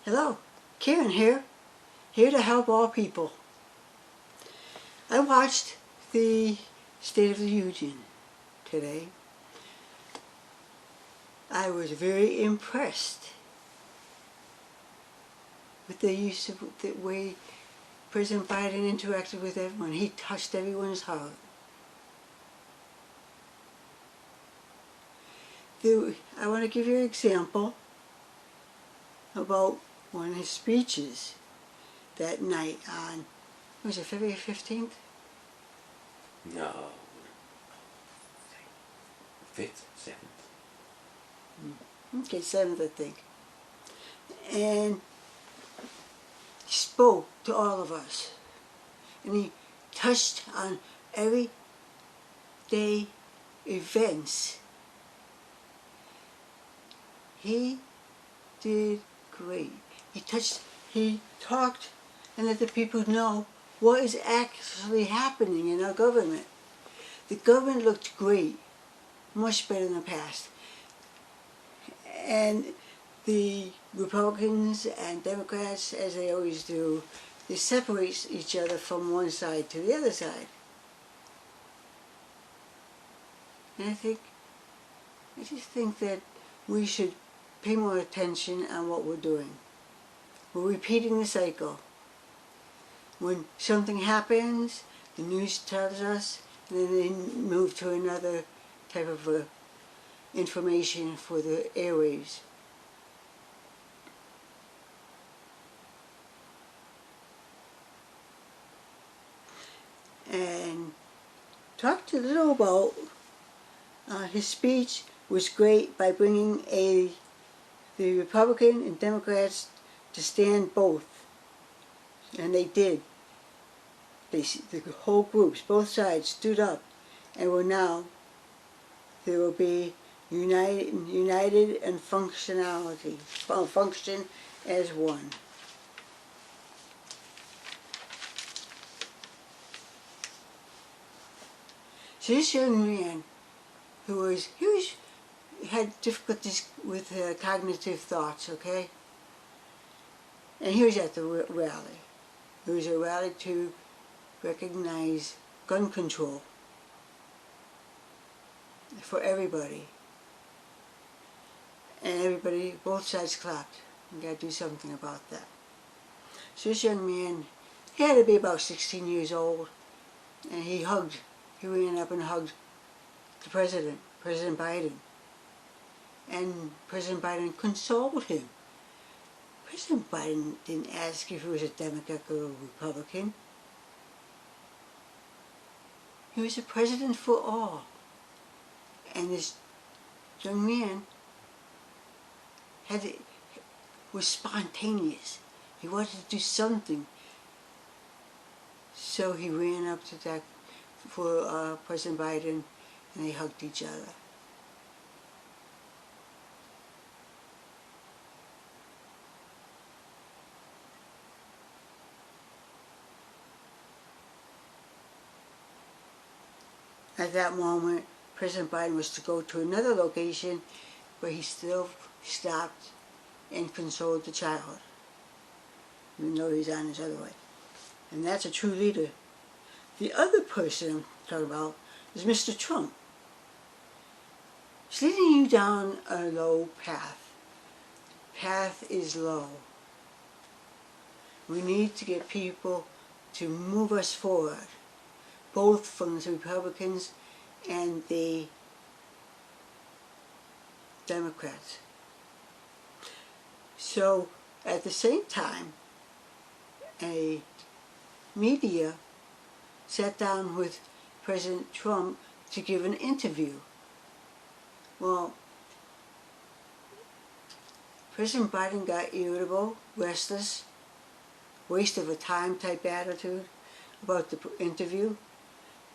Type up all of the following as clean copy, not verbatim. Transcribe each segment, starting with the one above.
Hello, Karynn here to help all people. I watched the State of the Union today. I was very impressed with the way President Biden interacted with everyone. He touched everyone's heart. I want to give you an example about one of his speeches that night on, was it February 15th? No. 5th, 7th. Okay, 7th, I think. And he spoke to all of us. And he touched on everyday events. He did great. He talked and let the people know what is actually happening in our government. The government looked great, much better than the past. And the Republicans and Democrats, as they always do, they separate each other from one side to the other side. And I just think that we should pay more attention on what we're doing. We're repeating the cycle. When something happens, the news tells us, and then they move to another type of information for the airwaves. And talked a little about his speech was great by bringing the Republican and Democrats to stand both, and they did. The whole groups, both sides, stood up, and there will be united and function as one. So this young man, had difficulties with cognitive thoughts, okay? And he was at the rally. It was a rally to recognize gun control for everybody. And everybody, both sides clapped. We got to do something about that. So this young man, he had to be about 16 years old, and he ran up and hugged the President Biden. And President Biden consoled him. President Biden didn't ask if he was a Democrat or a Republican. He was a president for all. And this young man was spontaneous. He wanted to do something. So he ran up to for President Biden, and they hugged each other. At that moment, President Biden was to go to another location, but he still stopped and consoled the child, even though he's on his other way. And that's a true leader. The other person I'm talking about is Mr. Trump. He's leading you down a low path. The path is low. We need to get people to move us forward, both from the Republicans and the Democrats. So at the same time, a media sat down with President Trump to give an interview. Well, President Biden got irritable, restless, waste of a time type attitude about the interview.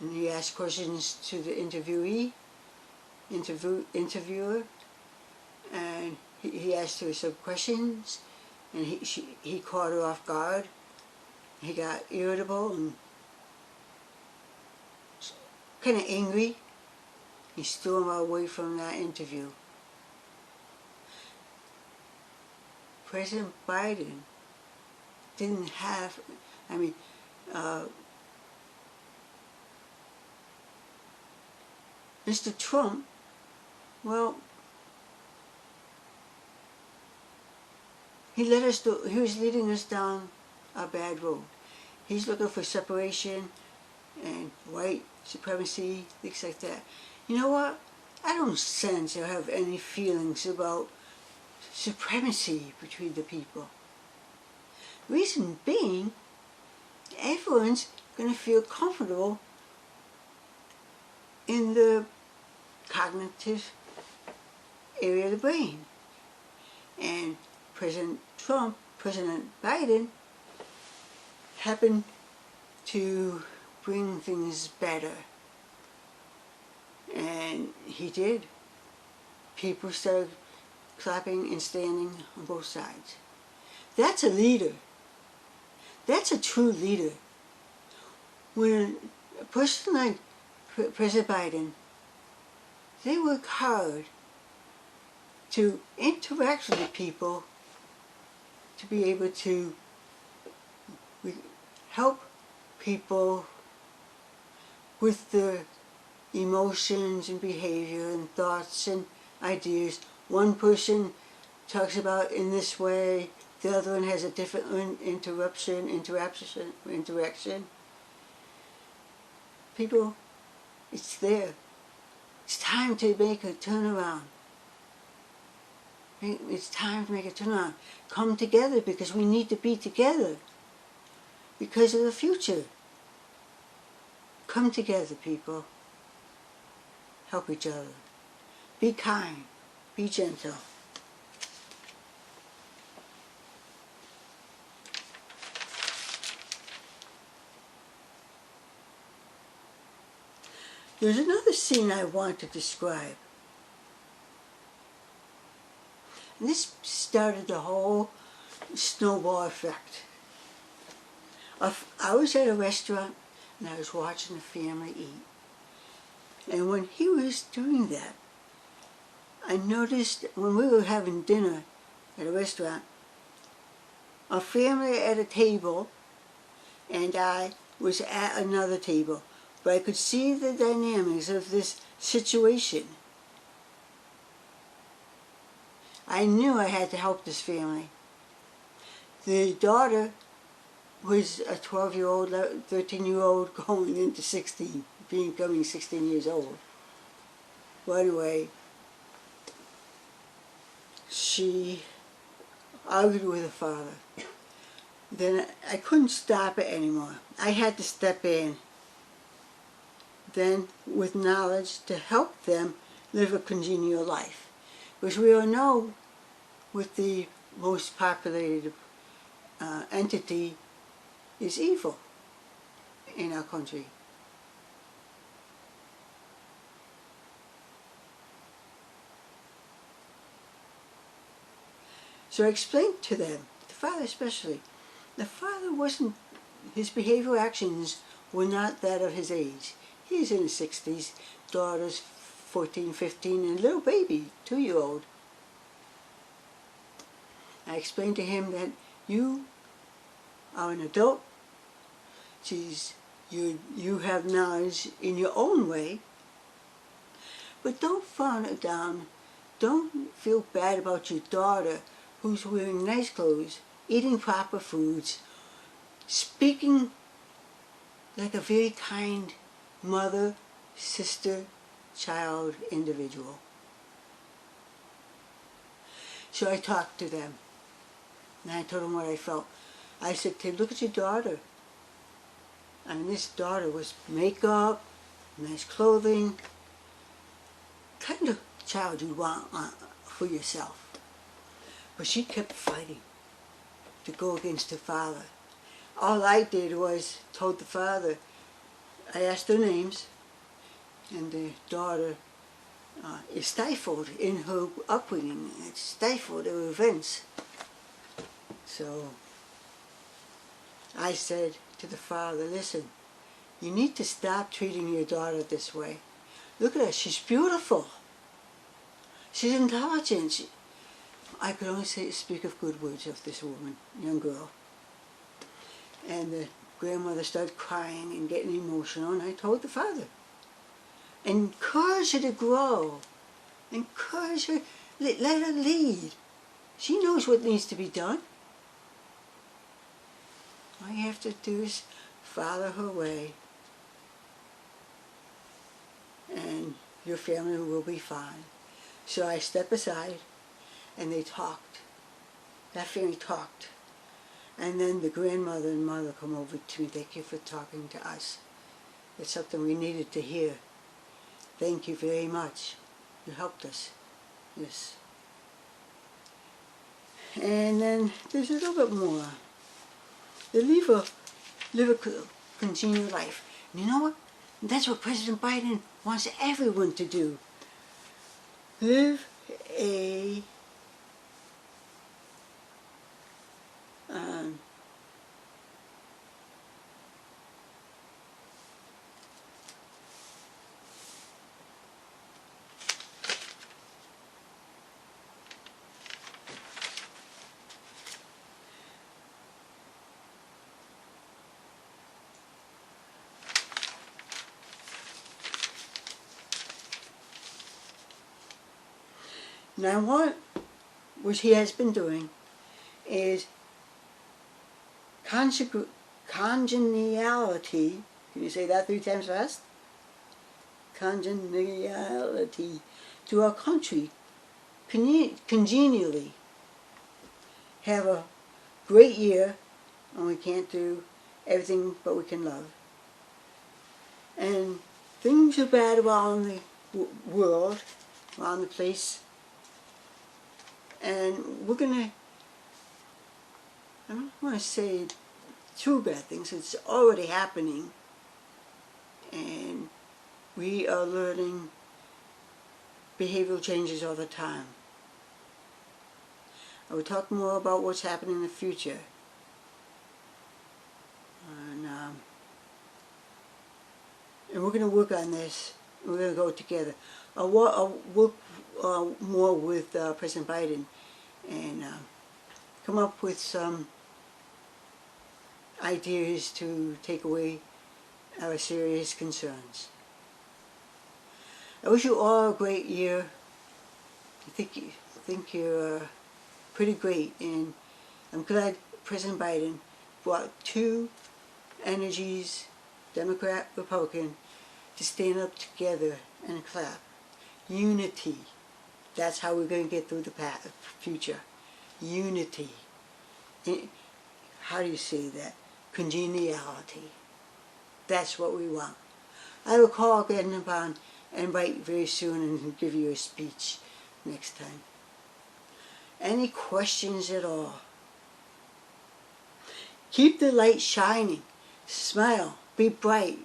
And he asked questions to the interviewer, and he asked her some questions, and he caught her off guard. He got irritable and kind of angry. He stormed away from that interview. President Biden didn't have, I mean, Mr. Trump, well, he was leading us down a bad road. He's looking for separation and white supremacy, things like that. You know what? I don't sense or have any feelings about supremacy between the people. Reason being, everyone's going to feel comfortable in the cognitive area of the brain. And President Biden happened to bring things better. And he did. People started clapping and standing on both sides. That's a leader. That's a true leader. When a person like President Biden, they work hard to interact with the people to be able to help people with their emotions and behavior and thoughts and ideas. One person talks about in this way, the other one has a different interaction. People, it's there. It's time to make a turnaround. It's time to make a turnaround. Come together because we need to be together because of the future. Come together, people. Help each other. Be kind. Be gentle. There's another scene I want to describe. And this started the whole snowball effect. I was at a restaurant and I was watching the family eat. And when he was doing that, I noticed when we were having dinner at a restaurant, a family at a table and I was at another table. But I could see the dynamics of this situation. I knew I had to help this family. The daughter was a 12-year-old, 13-year-old going into 16, becoming 16 years old. Well, anyway, she argued with her father. Then I couldn't stop it anymore. I had to step in. Then with knowledge to help them live a congenial life. Which we all know with the most populated entity is evil in our country. So I explained to them, the father especially, the father wasn't, his behavioral actions were not that of his age. He's in his 60s, daughter's 14, 15, and a little baby, 2-year-old. I explained to him that you are an adult. You have knowledge in your own way, but don't frown it down. Don't feel bad about your daughter who's wearing nice clothes, eating proper foods, speaking like a very kind mother, sister, child, individual. So I talked to them, and I told them what I felt. I said, "Hey, look at your daughter." And this daughter was makeup, nice clothing, kind of child you want for yourself. But she kept fighting to go against her father. All I did was told the father, I asked their names, and the daughter is stifled in her upbringing. It's stifled her events. So I said to the father, listen, you need to stop treating your daughter this way. Look at her, she's beautiful. She's intelligent. I could only speak of good words of this woman, young girl. And the grandmother started crying and getting emotional, and I told the father, encourage her to grow. Encourage her, let her lead. She knows what needs to be done. All you have to do is follow her way, and your family will be fine. So I stepped aside, and they talked. That family talked. And then the grandmother and mother come over to me. Thank you for talking to us. It's something we needed to hear. Thank you very much. You helped us. Yes. And then there's a little bit more. They live a continued life. And you know what? That's what President Biden wants everyone to do. Live a now what he has been doing is congeniality. Can you say that 3 times fast? Congeniality to our country. Congenially. Have a great year, and we can't do everything but we can love. And things are bad around the world, around the place. And we're gonna, I don't want to say too bad things, it's already happening. And we are learning behavioral changes all the time. I will talk more about what's happening in the future. And we're going to work on this. We're going to go together. I'll work more with President Biden and come up with some ideas to take away our serious concerns. I wish you all a great year. I think you're pretty great, and I'm glad President Biden brought 2 energies, Democrat, Republican, to stand up together and clap. Unity. That's how we're going to get through the future. Unity. How do you say that? Congeniality. That's what we want. I will call again upon and write very soon and give you a speech next time. Any questions at all? Keep the light shining. Smile. Be bright.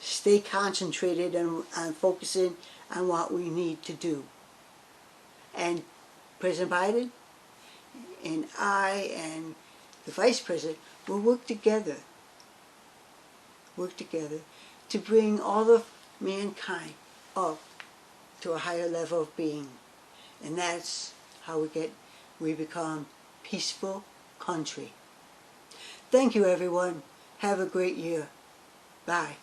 Stay concentrated on focusing on what we need to do. And President Biden and I and the Vice President will work together to bring all of mankind up to a higher level of being. And that's how we become peaceful country. Thank you, everyone. Have a great year. Bye.